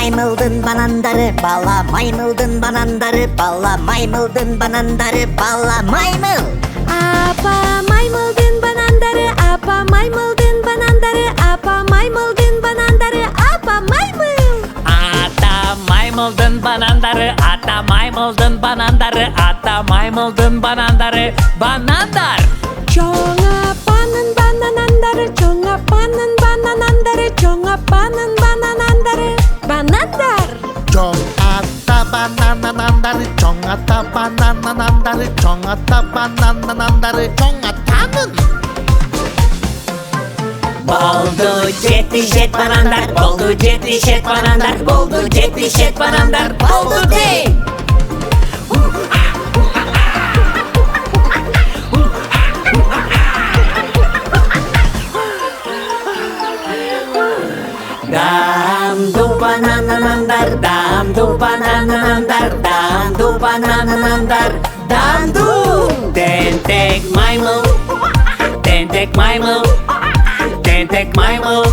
Маймылдын банандары, бала Маймылдын банандары, бала Маймылдын банандары, бала Маймыл. Апа Маймылдын банандары, апа Маймылдын банандары, апа Маймылдын банандары, апа Маймыл. Ата Маймылдын банандары, ата Маймылдын банандары, ата Маймылдын банандары, банандар. Чоң апанын банандары, чоң апанын банандары, чоң апанын банандары, банандар. Чоң ата бананандары, чоң ата бананандары, чоң ата бананандары, чоң атанын. Болду жетишет банандар, болду жетишет банандар, болду жетишет банандар, болду дей. Damdu banananandar, damdu banananandar, damdu banananandar, damdu. Tentek maymıl, tentek maymıl, tentek maymıl,